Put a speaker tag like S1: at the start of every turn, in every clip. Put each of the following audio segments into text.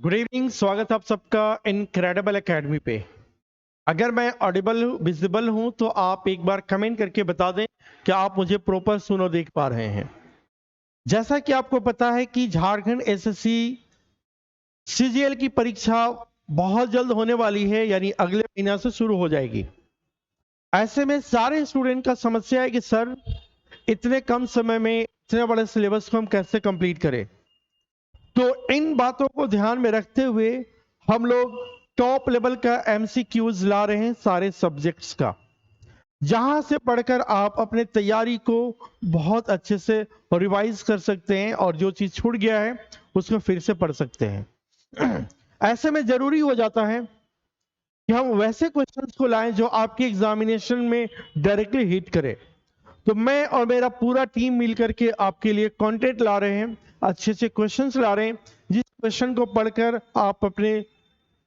S1: Good evening. स्वागत है आप सबका इनक्रेडिबल एकेडमी पे। अगर मैं ऑडिबल विजिबल हूं तो आप एक बार कमेंट करके बता दें कि आप मुझे प्रॉपर सुन और देख पा रहे हैं। जैसा कि आपको पता है कि झारखंड एसएससी सीजीएल की परीक्षा बहुत जल्द होने वाली है, यानी अगले महीना से शुरू हो जाएगी। ऐसे में सारे स्टूडेंट का समस्या है कि सर इतने कम समय में इतने बड़े सिलेबस को हम कैसे कंप्लीट करें। तो इन बातों को ध्यान में रखते हुए हम लोग टॉप लेवल का एमसीक्यूज ला रहे हैं सारे सब्जेक्ट्स का, जहां से पढ़कर आप अपने तैयारी को बहुत अच्छे से रिवाइज कर सकते हैं और जो चीज छूट गया है उसको फिर से पढ़ सकते हैं। ऐसे में जरूरी हो जाता है कि हम वैसे क्वेश्चंस को लाएं जो आपके एग्जामिनेशन में डायरेक्टली हिट करे। तो मैं और मेरा पूरा टीम मिलकर के आपके लिए कंटेंट ला रहे हैं, अच्छे से क्वेश्चंस ला रहे हैं, जिस क्वेश्चन को पढ़कर आप अपने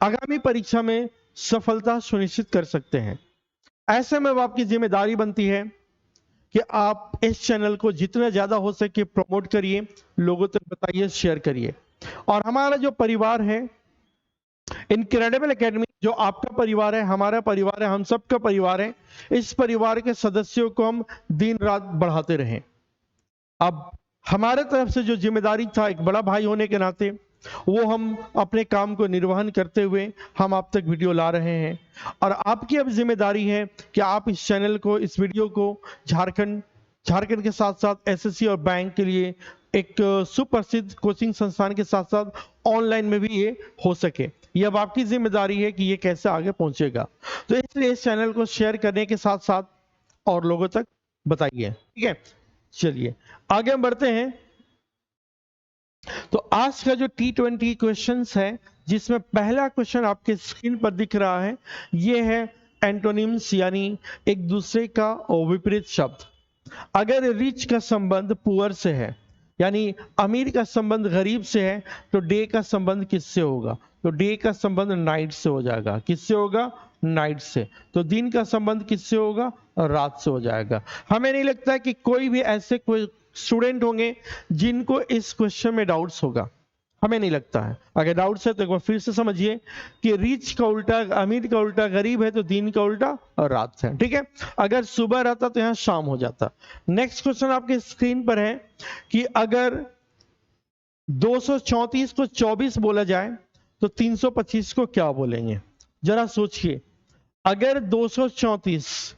S1: आगामी परीक्षा में सफलता सुनिश्चित कर सकते हैं। ऐसे में अब आपकी जिम्मेदारी बनती है कि आप इस चैनल को जितना ज्यादा हो सके प्रमोट करिए, लोगों तक बताइए, शेयर करिए। और हमारा जो परिवार है इनक्रेडिबल एकेडमी, जो आपका परिवार है, हमारा परिवार है, हम सबका परिवार है, इस परिवार के सदस्यों को हम दिन रात बढ़ाते रहें। अब हमारे तरफ से जो जिम्मेदारी था एक बड़ा भाई होने के नाते, वो हम अपने काम को निर्वहन करते हुए हम आप तक वीडियो ला रहे हैं। और आपकी अब जिम्मेदारी है कि आप इस चैनल को, इस वीडियो को झारखंड के साथ साथ एसएससी और बैंक के लिए एक सुप्रसिद्ध कोचिंग संस्थान के साथ साथ ऑनलाइन में भी ये हो सके, ये अब आपकी जिम्मेदारी है कि ये कैसे आगे पहुंचेगा। तो इसलिए इस चैनल को शेयर करने के साथ साथ और लोगों तक बताइए, ठीक है। चलिए आगे हम बढ़ते हैं। तो आज का जो T20 क्वेश्चंस है, जिसमें पहला क्वेश्चन आपके स्क्रीन पर दिख रहा है, ये है एंटोनिम्स, यानी एक दूसरे का विपरीत शब्द। अगर रिच का संबंध पुअर से है, यानी अमीर का संबंध गरीब से है, तो डे का संबंध किससे होगा? तो डे का संबंध नाइट से हो जाएगा। किससे होगा? नाइट से। तो दिन का संबंध किससे होगा? रात से हो जाएगा। हमें नहीं लगता है कि कोई भी ऐसे कोई स्टूडेंट होंगे जिनको इस क्वेश्चन में डाउट्स होगा, हमें नहीं लगता है। अगर डाउट्स है तो एक बार फिर से समझिए कि रिच का उल्टा अमीर का उल्टा गरीब है, तो दिन का उल्टा और रात है, ठीक है। अगर सुबह रहता तो यहां शाम हो जाता। नेक्स्ट क्वेश्चन आपके स्क्रीन पर है कि अगर 234 को 24 बोला जाए तो 325 को क्या बोलेंगे? जरा सोचिए। अगर 234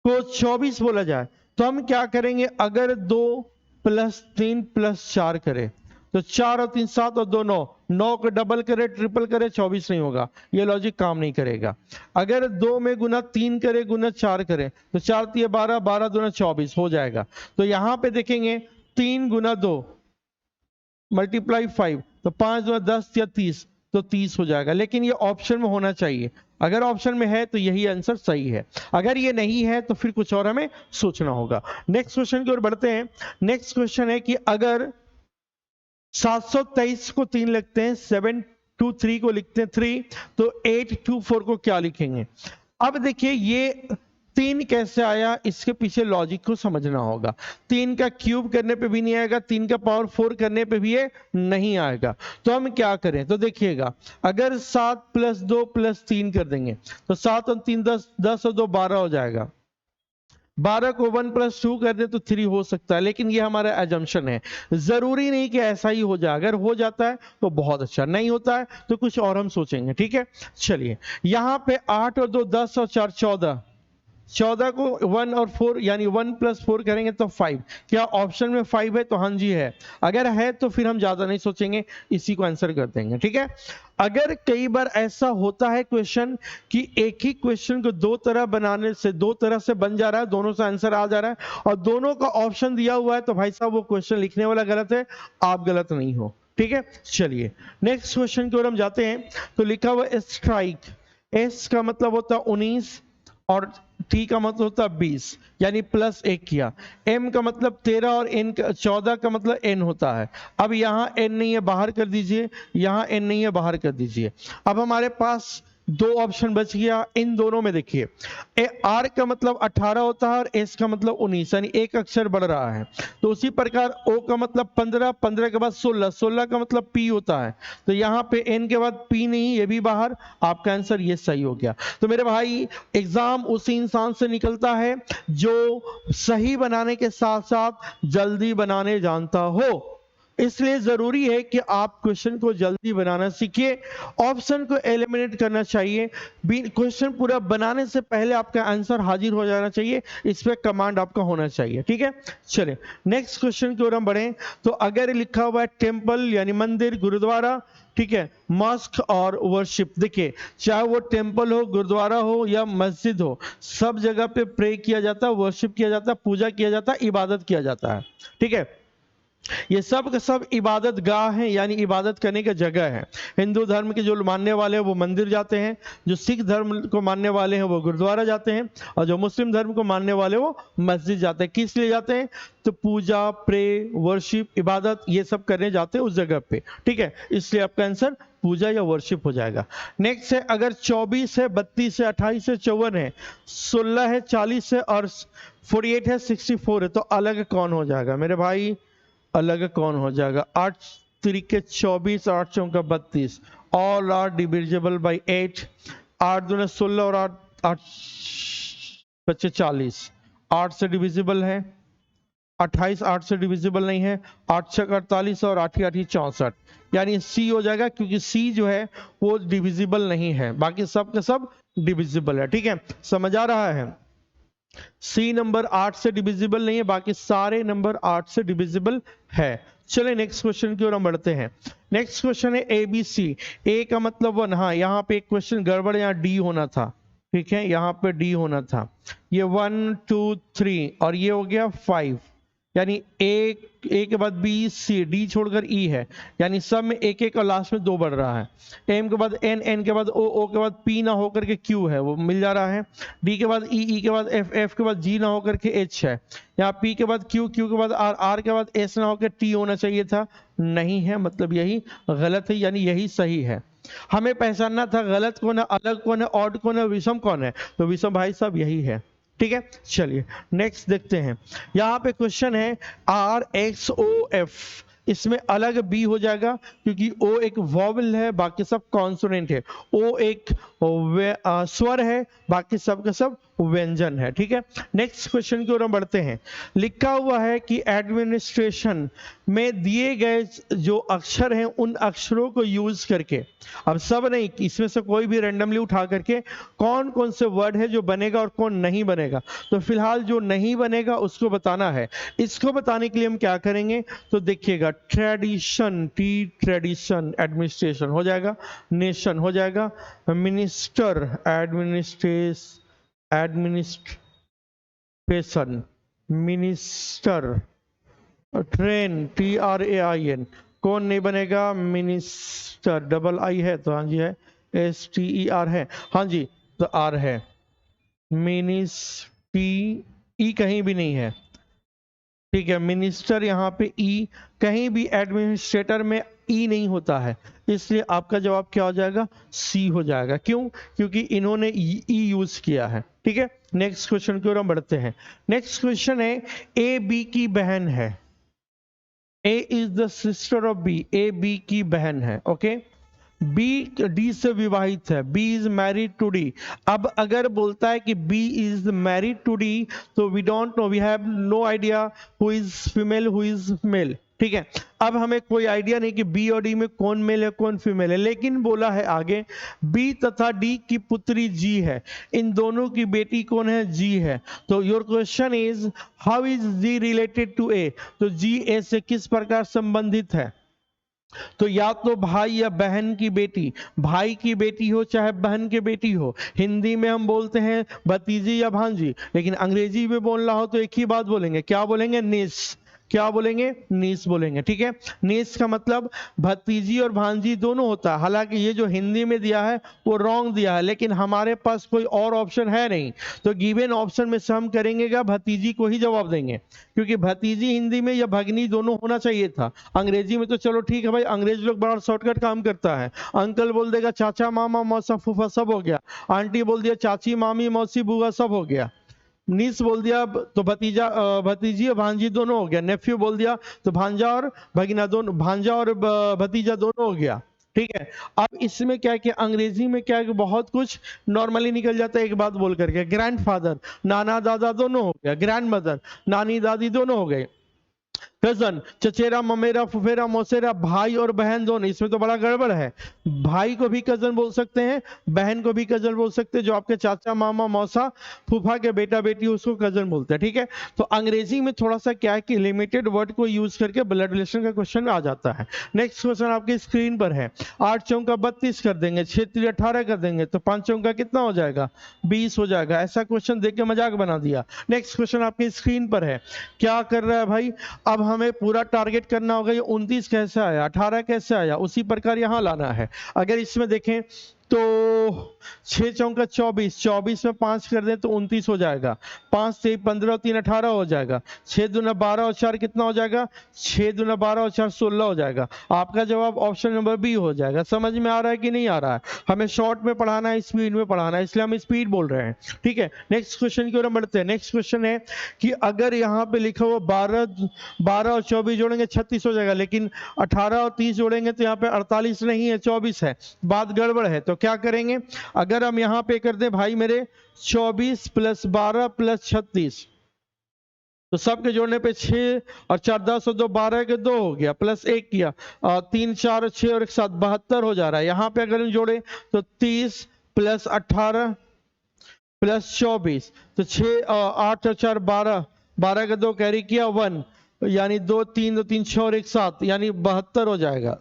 S1: को 24 बोला जाए तो हम क्या करेंगे? अगर 2 + 3 + 4 करें तो 4 और 3 7 और 2 9, 9 को डबल करे, ट्रिपल करे, 24 नहीं होगा। ये लॉजिक काम नहीं करेगा। अगर 2 में गुना 3 करे, गुना 4 करे तो 4 × 12, 12 × 2 24 हो जाएगा। तो यहां पे देखेंगे 3 × 2 × 5, तो 5 × 10 या 30, तो 30 हो जाएगा। लेकिन ये ऑप्शन में होना चाहिए। अगर ऑप्शन में है तो यही आंसर सही है, अगर ये नहीं है तो फिर कुछ और हमें सोचना होगा। नेक्स्ट क्वेश्चन की ओर बढ़ते हैं। नेक्स्ट क्वेश्चन है कि अगर 723 को 3 लिखते हैं, 723 को लिखते हैं 3, तो 824 को क्या लिखेंगे? अब देखिए ये 3 कैसे आया, इसके पीछे लॉजिक को समझना होगा। 3 का क्यूब करने पे भी नहीं आएगा, 3 का पावर 4 करने पे भी ये नहीं आएगा। तो हम क्या करें? तो देखिएगा, अगर 7 + 2 + 3 कर देंगे तो 7 और 3 10, 10 और 2 12 हो जाएगा। 12 को 1 + 2 कर दे तो 3 हो सकता है, लेकिन ये हमारा एजम्पशन है। जरूरी नहीं कि ऐसा ही हो जाए। अगर हो जाता है तो बहुत अच्छा, नहीं होता है तो कुछ और हम सोचेंगे, ठीक है। चलिए यहां पे 8 और 2 10 और 4 14, 14 को 1 और 4 यानी 1 + 4 करेंगे तो 5। क्या ऑप्शन में 5 है? तो हाँ जी है। अगर है तो फिर हम ज्यादा नहीं सोचेंगे, इसी को आंसर कर देंगे, ठीक है। अगर कई बार ऐसा होता है क्वेश्चन कि एक ही क्वेश्चन को दो तरह बनाने से, दो तरह से बन जा रहा है, दोनों से आंसर आ जा रहा है और दोनों का ऑप्शन दिया हुआ है, तो भाई साहब वो क्वेश्चन लिखने वाला गलत है, आप गलत नहीं हो, ठीक है। चलिए नेक्स्ट क्वेश्चन की ओर हम जाते हैं। तो लिखा हुआ स्ट्राइक, एस का मतलब होता है 19 और टी का मतलब होता है 20, यानी +1 किया। एम का मतलब 13 और एन का 14 का मतलब एन होता है। अब यहाँ एन नहीं है, बाहर कर दीजिए, यहाँ एन नहीं है, बाहर कर दीजिए। अब हमारे पास दो ऑप्शन बच गया। इन दोनों में देखिए, आर का मतलब 18 होता है और एस का मतलब 19, यानी एक अक्षर बढ़ रहा है। तो उसी प्रकार ओ का मतलब 15, 15 के बाद 16, 16 का मतलब पी होता है। तो यहाँ पे एन के बाद पी नहीं, ये भी बाहर। आपका आंसर ये सही हो गया। तो मेरे भाई, एग्जाम उसी इंसान से निकलता है जो सही बनाने के साथ साथ जल्दी बनाने जानता हो। इसलिए जरूरी है कि आप क्वेश्चन को जल्दी बनाना सीखिए, ऑप्शन को एलिमिनेट करना चाहिए। क्वेश्चन पूरा बनाने से पहले आपका आंसर हाजिर हो जाना चाहिए, इस पे कमांड आपका होना चाहिए। ठीक है, चलिए नेक्स्ट क्वेश्चन की ओर हम बढ़े। तो अगर लिखा हुआ है टेम्पल यानी मंदिर, गुरुद्वारा, ठीक है, मॉस्क और वर्शिप, देखिए चाहे वो टेम्पल हो, गुरुद्वारा हो या मस्जिद हो, सब जगह पे प्रे किया जाता है, वर्शिप किया जाता है, पूजा किया जाता है, इबादत किया जाता है। ठीक है, ये सब का सब इबादत गाह है, यानी इबादत करने की जगह है। हिंदू धर्म के जो मानने वाले हैं वो मंदिर जाते हैं, जो सिख धर्म को मानने वाले हैं वो गुरुद्वारा जाते हैं, और जो मुस्लिम धर्म को मानने वाले वो मस्जिद जाते हैं। किस लिए जाते हैं? तो पूजा, प्रे, वर्शिप, इबादत ये सब करने जाते हैं उस जगह पे। ठीक है, इसलिए आपका आंसर पूजा या वर्शिप हो जाएगा। नेक्स्ट है, अगर 24 है, 32 है, 28 है, 54 है, 16 है, 40 है और 48 है, 64 है, तो अलग कौन हो जाएगा मेरे भाई? अलग कौन हो जाएगा? 8 तरीके 24, 8 चौका 32, ऑल आर डिविजिबल बाई 8। 8 दूने 16 और 8 बच्चे 40, 8 से डिविजिबल है। 28 8 से डिविजिबल नहीं है। 8 छक 48 और 8 8 64, यानी सी हो जाएगा, क्योंकि सी जो है वो डिविजिबल नहीं है, बाकी सब के सब डिविजिबल है। ठीक है, समझ आ रहा है? सी नंबर 8 से डिविजिबल नहीं है, बाकी सारे नंबर 8 से डिविजिबल है। चलिए नेक्स्ट क्वेश्चन की ओर हम बढ़ते हैं। नेक्स्ट क्वेश्चन है ए बी सी। ए का मतलब 1, हाँ यहाँ पे एक क्वेश्चन गड़बड़, यहाँ डी होना था। ठीक है, यहाँ पे डी होना था। ये 1 2 3 और ये हो गया 5, यानी ए के बाद बी सी, डी छोड़कर ई है, यानी सब में एक एक और लास्ट में 2 बढ़ रहा है। एम के बाद एन, एन के बाद ओ के बाद पी ना होकर के क्यू है, वो मिल जा रहा है। डी के बाद ई के बाद एफ, एफ के बाद जी ना होकर के एच है। यहाँ पी के बाद क्यू, क्यू के बाद आर, आर के बाद एस ना होकर टी होना चाहिए था, नहीं है, मतलब यही गलत है, यानी यही सही है। हमें पहचानना था गलत कौन है, अलग कौन है, ऑड कौन है, विषम कौन है। तो विषम भाई साहब यही है। ठीक है, चलिए नेक्स्ट देखते हैं। यहां पे क्वेश्चन है आर एक्स ओ एफ, इसमें अलग बी हो जाएगा, क्योंकि ओ एक वॉवल है, बाकी सब कॉन्सोनेंट है। ओ एक स्वर है, बाकी सब का सब व्यंजन है। ठीक है, नेक्स्ट क्वेश्चन की ओर हम बढ़ते हैं। लिखा हुआ है कि एडमिनिस्ट्रेशन में दिए गए जो अक्षर हैं उन अक्षरों को यूज करके, अब सब नहीं, इसमें से कोई भी रैंडमली उठा करके कौन कौन से वर्ड है जो बनेगा और कौन नहीं बनेगा। तो फिलहाल जो नहीं बनेगा उसको बताना है। इसको बताने के लिए हम क्या करेंगे, तो देखिएगा, ट्रेडिशन, टी ट्रेडिशन, एडमिनिस्ट्रेशन हो जाएगा, नेशन हो जाएगा, minister, administration, minister, train, TRAIN, कौन नहीं बनेगा? मिनिस्टर, डबल आई है तो हाँ जी है, STER है, हाँ जी तो आर है। मिनिस्टी, ई कहीं भी नहीं है। ठीक है, मिनिस्टर यहाँ पे ई, कहीं भी एडमिनिस्ट्रेटर में ई नहीं होता है, इसलिए आपका जवाब क्या हो जाएगा? सी हो जाएगा। क्यों? क्योंकि इन्होंने ई यूज किया है। ठीक है, नेक्स्ट क्वेश्चन की ओर हम बढ़ते हैं। नेक्स्ट क्वेश्चन है, ए बी की बहन है। A is the sister of B, A B की बहन है। ओके, बी डी से विवाहित है, B is married to D. अब अगर बोलता है कि B is married to D, तो we don't know, we have no idea who is female who is male. ठीक है, अब हमें कोई आइडिया नहीं कि बी और डी में कौन मेल है कौन फीमेल है, लेकिन बोला है आगे बी तथा डी की पुत्री जी है, इन दोनों की बेटी कौन है? जी है। तो your question is how is G related to A, तो जी ए से किस प्रकार संबंधित है? तो या तो भाई या बहन की बेटी, भाई की बेटी हो चाहे बहन की बेटी हो। हिंदी में हम बोलते हैं भतीजी या भांजी, लेकिन अंग्रेजी में बोलना हो तो एक ही बात बोलेंगे, क्या बोलेंगे? निस। क्या बोलेंगे? नीस बोलेंगे। ठीक है, नीस का मतलब भतीजी और भांजी दोनों होता है। हालांकि ये जो हिंदी में दिया है वो रॉन्ग दिया है, लेकिन हमारे पास कोई और ऑप्शन है नहीं, तो गिवन ऑप्शन में से हम करेंगे क्या? भतीजी को ही जवाब देंगे, क्योंकि भतीजी हिंदी में या भगनी दोनों होना चाहिए था। अंग्रेजी में तो चलो ठीक है भाई, अंग्रेज लोग बड़ा शॉर्टकट काम करता है। अंकल बोल देगा चाचा मामा मौसा फूफा सब हो गया, आंटी बोल दिया चाची मामी मौसी बुआ सब हो गया, नीस बोल दिया तो भतीजी और भांजी दोनों हो गया, नेफ्यू बोल दिया तो भांजा और भगिना दोनों, भांजा और भतीजा दोनों हो गया। ठीक है, अब इसमें क्या है कि अंग्रेजी में क्या है कि बहुत कुछ नॉर्मली निकल जाता है एक बात बोल करके। ग्रैंडफादर, नाना दादा दोनों हो गया, ग्रैंड मदर, नानी दादी दोनों हो गए, कजन, चचेरा ममेरा फुफेरा मौसेरा, भाई और बहन दोनों। इसमें तो बड़ा गड़बड़ है, भाई को भी कजन बोल सकते हैं, बहन को भी कजन बोल सकते हैं, जो आपके चाचा मामा मौसा फूफा के बेटा बेटी उसको कजन बोलते हैं। ठीक है, तो अंग्रेजी में थोड़ा सा क्या है कि लिमिटेड वर्ड को यूज करके ब्लड रिलेशन का क्वेश्चन आ जाता है। नेक्स्ट क्वेश्चन आपकी स्क्रीन पर है। 8 चौका 32 कर देंगे, 6 3 18 कर देंगे, तो 5 चौका कितना हो जाएगा? 20 हो जाएगा। ऐसा क्वेश्चन देख के मजाक बना दिया। नेक्स्ट क्वेश्चन आपकी स्क्रीन पर है। क्या कर रहा है भाई? अब हमें पूरा टारगेट करना होगा, ये 29 कैसे आया, 18 कैसे आया, उसी प्रकार यहां लाना है। अगर इसमें देखें तो 6 चौका 24, 24 में 5 कर दें तो 29 हो जाएगा, 5 से 15 3 18 हो जाएगा, 6 दूना 12 और 4 कितना हो जाएगा? 6 दूना 12 और 4 16 हो जाएगा। आपका जवाब ऑप्शन नंबर बी हो जाएगा। समझ में आ रहा है कि नहीं आ रहा है? हमें शॉर्ट में पढ़ाना है, स्पीड में पढ़ाना है, इसलिए हम स्पीड बोल रहे हैं। ठीक है, नेक्स्ट क्वेश्चन की ओर बढ़ते हैं। नेक्स्ट क्वेश्चन है कि अगर यहाँ पे लिखा हुआ 12 और 24 जोड़ेंगे 36 हो जाएगा, लेकिन 18 और 30 जोड़ेंगे तो यहाँ पे 48 नहीं है 24 है, बात गड़बड़ है। तो क्या करेंगे? अगर हम यहाँ पे कर दें भाई मेरे 24 + 12 + 36, तो सबके जोड़ने पे 6 और 4 10 और 2 12 के 2 हो गया, प्लस 1 किया 3 4 6 और 1 7 72 हो जा रहा है। यहाँ पे अगर हम जोड़े तो 30 + 18 + 24, तो 6 8 और 4 12, 12 का 2 कैरी किया 1, यानी 2 3 2 3 6 और 1 7, यानी 72 हो जाएगा।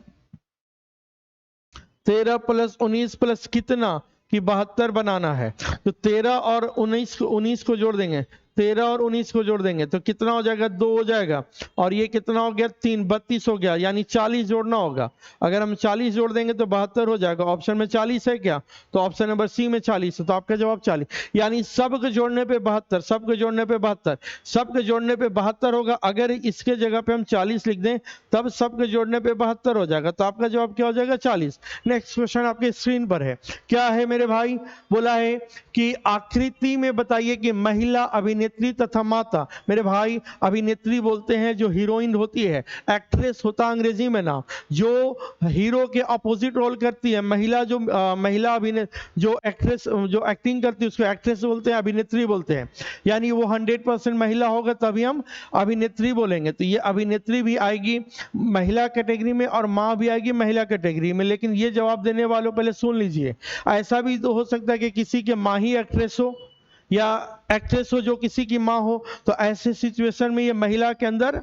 S1: 13 + 19 प्लस कितना कि 72 बनाना है, तो 13 और 19 को जोड़ देंगे, 13 और 19 को जोड़ देंगे तो कितना हो जाएगा? 2 हो जाएगा, और ये कितना हो गया? 3 32 हो गया, यानी 40 जोड़ना होगा। अगर हम 40 जोड़ देंगे तो 72 हो जाएगा। ऑप्शन में 40 है क्या? तो ऑप्शन नंबर सी में 40 है, तो आपका जवाब 40, यानी सबके जोड़ने पे 72, सबके जोड़ने पे 72, सबके जोड़ने पे 72 होगा। अगर इसके जगह पे हम 40 लिख दें तब सबके जोड़ने पे 72 हो जाएगा, तो आपका जवाब क्या हो जाएगा? 40। नेक्स्ट क्वेश्चन आपके स्क्रीन पर है। क्या है मेरे भाई? बोला है कि आकृति में बताइए कि महिला अभिनेत्री तथा माता। मेरे भाई अभिनेत्री बोलते हैं जो हीरोइन होती है, एक्ट्रेस होता है अंग्रेजी में नाम, जो हीरो के अपोजिट रोल करती है। महिला जो महिला जो एक्ट्रेस जो एक्टिंग करती है उसको एक्ट्रेस बोलते हैं, अभिनेत्री बोलते हैं। यानी वो 100% महिला होगा तभी हम अभिनेत्री बोलेंगे। तो ये अभिनेत्री भी आएगी महिला कैटेगरी में और माँ भी आएगी महिला कैटेगरी में। लेकिन ये जवाब देने वालों पहले सुन लीजिए, ऐसा भी तो हो सकता है कि किसी के माँ ही एक्ट्रेस हो या एक्ट्रेस हो जो किसी की माँ हो, तो ऐसे सिचुएशन में ये महिला के अंदर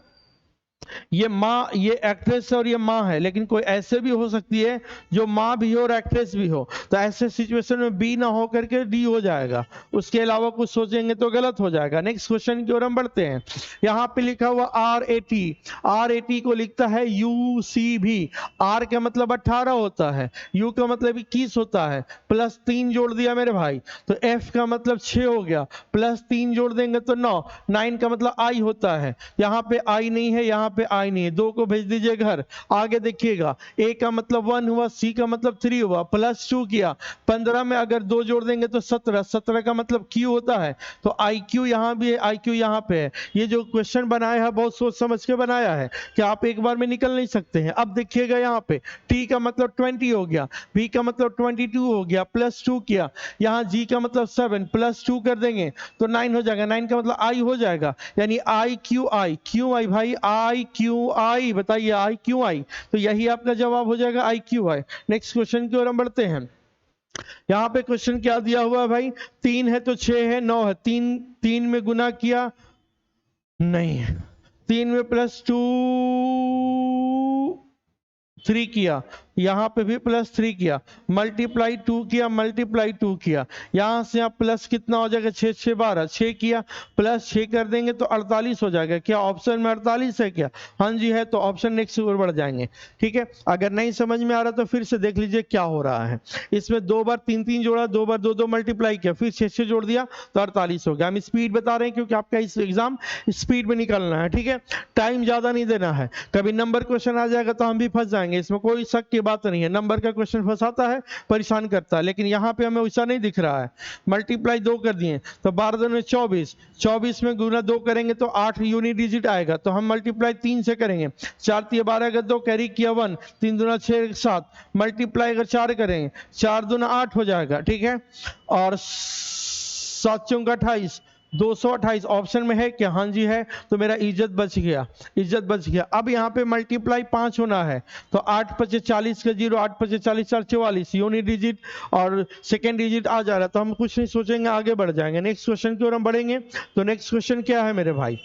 S1: ये माँ, ये एक्ट्रेस और ये माँ है, लेकिन कोई ऐसे भी हो सकती है जो माँ भी हो और एक्ट्रेस भी हो, तो ऐसे सिचुएशन में बी ना हो करके डी हो जाएगा। उसके अलावा कुछ सोचेंगे तो गलत हो जाएगा। नेक्स्ट क्वेश्चन की ओर हम बढ़ते हैं। यहाँ पे लिखा हुआ RAT को लिखता है UCV। आर का मतलब 18 होता है, यू का मतलब 21 होता है, प्लस 3 जोड़ दिया मेरे भाई तो एफ का मतलब 6 हो गया, प्लस 3 जोड़ देंगे तो 9, 9 का मतलब आई होता है। यहाँ पे आई नहीं है, यहाँ पे आई नहीं है, 2 को भेज दीजिए घर। आगे देखिएगा, ए का मतलब 1 हुआ, सी का मतलब 3 हुआ, प्लस 2 किया, 15 में अगर 2 जोड़ देंगे तो 17, 17 का मतलब क्यू होता है, तो आई क्यू यहाँ भी है, आई क्यू यहाँ पे है। ये जो क्वेश्चन बनाया है बहुत सोच समझ के बनाया है कि आप एक बार में निकल नहीं सकते हैं। अब देखिएगा यहाँ पे टी का मतलब 20 हो गया, बी का मतलब 22 हो गया, प्लस 2 किया, यहाँ जी का मतलब 7, प्लस 2 कर देंगे तो 9 हो जाएगा, 9 का मतलब आई हो जाएगा, यानी I Q I, Q I भाई, आई क्यू आई, बताइए आई क्यू आई, तो यही आपका जवाब हो जाएगा I Q I. Next question की ओर हम बढ़ते हैं। यहाँ पे क्वेश्चन क्या दिया हुआ है भाई? 3 है तो 6 है, 9 है, 3 में गुना किया नहीं, 3 में +2 3 किया यहाँ पे भी +3 किया, मल्टीप्लाई 2 किया, मल्टीप्लाई 2 किया, यहाँ से आप प्लस कितना हो जाएगा 6 6 12, 6 किया प्लस 6 कर देंगे तो 48 हो जाएगा। क्या ऑप्शन में 48 है क्या? हाँ जी है, तो ऑप्शन नेक्स्ट ओर बढ़ जाएंगे। ठीक है, अगर नहीं समझ में आ रहा तो फिर से देख लीजिए क्या हो रहा है। इसमें 2 बार 3 3 जोड़ा, 2 बार 2 2 मल्टीप्लाई किया, फिर 6 6 जोड़ दिया तो 48 हो गया। हम स्पीड बता रहे हैं क्योंकि आपका इस एग्जाम स्पीड में निकलना है। ठीक है, टाइम ज्यादा नहीं देना है। कभी नंबर क्वेश्चन आ जाएगा तो हम भी फंस जाएंगे, इसमें कोई शक की बात नहीं है। नंबर का क्वेश्चन फंसाता है, परेशान करता है, लेकिन यहाँ पे हमें वैसा नहीं दिख रहा है। मल्टीप्लाई 2 कर दिए तो 12 दूनी 24, 24 में गुना 2 करेंगे तो 8 यूनिट डिजिट आएगा, तो हम मल्टीप्लाई 3 से करेंगे। 4 3 12 का 2 कैरी किया 1, 3 दूना 6 7, मल्टीप्लाई अगर 4 करेंगे 4 दूना 8 हो जाएगा। ठीक है, और 7 चौका 28, 228 ऑप्शन में है क्या? हाँ जी है, तो मेरा इज्जत बच गया, इज्जत बच गया। अब यहाँ पे मल्टीप्लाई 5 होना है तो 8 5 40 का 0, 8 5 40 4 44 यूनिट डिजिट और सेकेंड डिजिट आ जा रहा है, तो हम कुछ नहीं सोचेंगे, आगे बढ़ जाएंगे। नेक्स्ट क्वेश्चन की ओर हम बढ़ेंगे। तो नेक्स्ट क्वेश्चन क्या है मेरे भाई?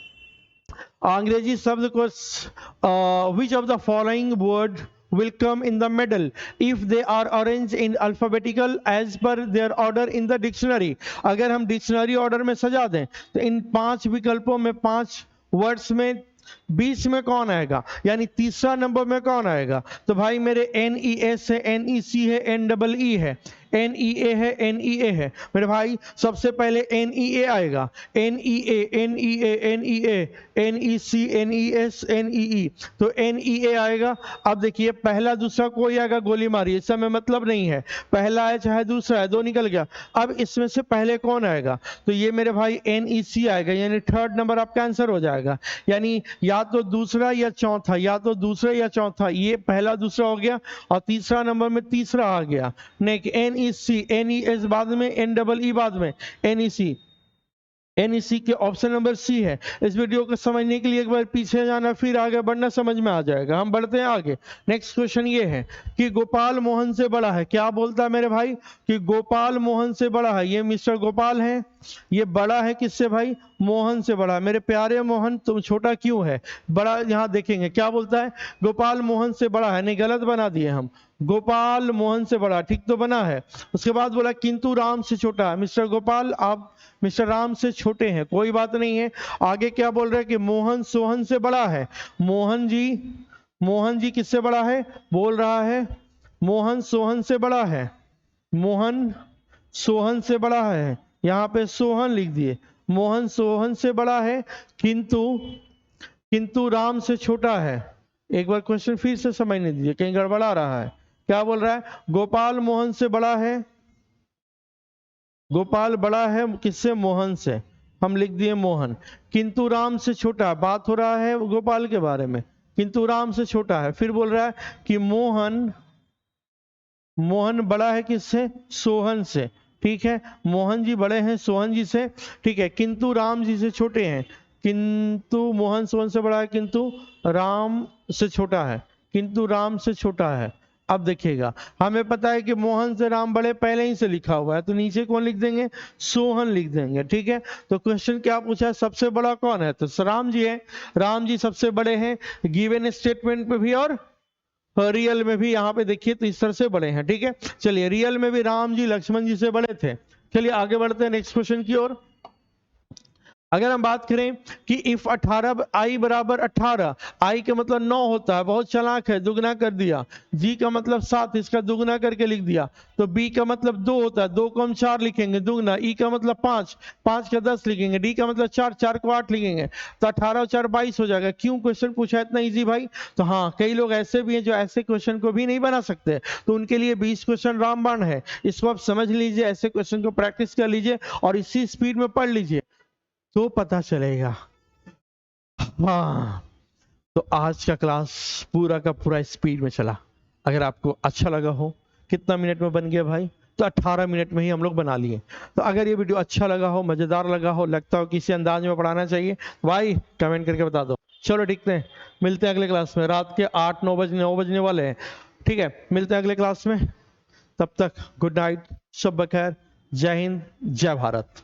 S1: अंग्रेजी शब्द को which of the following word will come in the middle if they are arranged in alphabetical as per their order in the dictionary। अगर हम डिक्शनरी ऑर्डर में सजा दें तो इन 5 विकल्पों में 5 वर्ड्स में बीच में कौन आएगा, यानी तीसरा नंबर में कौन आएगा? तो भाई मेरे NES है, NEC है, NEE है, NEA है, NEA है। मेरे भाई सबसे पहले NEA आएगा, NEA NEA NEA NEC NES NEE, तो NEA आएगा। अब देखिए पहला दूसरा कोई आएगा, गोली मारी, इस समय मतलब नहीं है, पहला है चाहे दूसरा है, 2 निकल गया। अब इसमें से पहले कौन आएगा? तो ये मेरे भाई NEC आएगा, यानी थर्ड नंबर आपका आंसर हो जाएगा। यानी या तो दूसरा या चौथा, या तो दूसरा या चौथा, ये पहला दूसरा हो गया और तीसरा नंबर में तीसरा आ गया। नेक्स्ट NEC, NES बाद में, NEE बाद में, NEC, NEC के ऑप्शन नंबर सी है। इस वीडियो को समझने के लिए एक बार पीछे जाना फिर आगे बढ़ना, समझ में आ जाएगा। हम बढ़ते हैं आगे। नेक्स्ट क्वेश्चन ये है कि गोपाल मोहन से बड़ा है। क्या बोलता है मेरे भाई कि गोपाल मोहन से बड़ा है। ये मिस्टर गोपाल है, ये बड़ा है किससे भाई? मोहन से बड़ा है। मेरे प्यारे मोहन तुम छोटा क्यों है? बड़ा यहाँ देखेंगे क्या बोलता है, गोपाल मोहन से बड़ा है। नहीं, गलत बना दिए हम, गोपाल मोहन से बड़ा, ठीक तो बना है। उसके बाद बोला किंतु राम से छोटा है। मिस्टर गोपाल आप मिस्टर राम से छोटे हैं, कोई बात नहीं है। आगे क्या बोल रहे हैं कि मोहन सोहन से बड़ा है। मोहन जी किससे बड़ा है? बोल रहा है मोहन सोहन से बड़ा है, मोहन सोहन से बड़ा है। यहाँ पे सोहन लिख दिए, मोहन सोहन से बड़ा है, किंतु राम से छोटा है। एक बार क्वेश्चन फिर से समझने दीजिए, कहीं गड़बड़ा रहा है। क्या बोल रहा है? गोपाल मोहन से बड़ा है, गोपाल बड़ा है किससे? मोहन से। हम लिख दिए मोहन। किंतु राम से छोटा, बात हो रहा है गोपाल के बारे में, किंतु राम से छोटा है। फिर बोल रहा है कि मोहन बड़ा है किससे? सोहन से। ठीक है, मोहन जी बड़े हैं सोहन जी से। ठीक है, किंतु राम जी से छोटे हैं। किंतु मोहन सोहन से बड़ा है, किंतु राम से छोटा है, किंतु राम से छोटा है। अब देखिएगा, हमें पता है कि मोहन से राम बड़े पहले ही से लिखा हुआ है, तो नीचे कौन लिख देंगे? सोहन लिख देंगे। ठीक है, तो क्वेश्चन क्या पूछा है, सबसे बड़ा कौन है? तो राम जी है, राम जी सबसे बड़े हैं गिवन स्टेटमेंट में भी और रियल में भी। यहाँ पे देखिए तो इस तरह से बड़े हैं। ठीक है, चलिए रियल में भी राम जी लक्ष्मण जी से बड़े थे। चलिए आगे बढ़ते हैं नेक्स्ट क्वेश्चन की ओर। अगर हम बात करें कि इफ 18 i बराबर 18, i का मतलब 9 होता है, बहुत चालाक है, दुगना कर दिया। g का मतलब 7, इसका दुगना करके लिख दिया। तो b का मतलब 2 होता है, 2 को हम 4 लिखेंगे दुगना। e का मतलब 5, 5 का 10 लिखेंगे। d का मतलब 4, 4 को 8 लिखेंगे। तो 18 और 4 22 हो जाएगा। क्यों क्वेश्चन पूछा इतना इजी भाई? तो हाँ, कई लोग ऐसे भी हैं जो ऐसे क्वेश्चन को भी नहीं बना सकते, तो उनके लिए 20 क्वेश्चन रामबाण है। इसको आप समझ लीजिए, ऐसे क्वेश्चन को प्रैक्टिस कर लीजिए और इसी स्पीड में पढ़ लीजिए तो पता चलेगा। हाँ, तो आज का क्लास पूरा का पूरा स्पीड में चला। अगर आपको अच्छा लगा हो, कितना मिनट में बन गया भाई? तो 18 मिनट में ही हम लोग बना लिए। तो अगर ये वीडियो अच्छा लगा हो, मजेदार लगा हो, लगता हो किसी अंदाज में पढ़ाना चाहिए, भाई कमेंट करके बता दो। चलो ठीक है, मिलते हैं अगले क्लास में। रात के 8-9 बजने वाले हैं। ठीक है, मिलते हैं अगले क्लास में। तब तक गुड नाइट, शब बखैर, जय हिंद, जय भारत।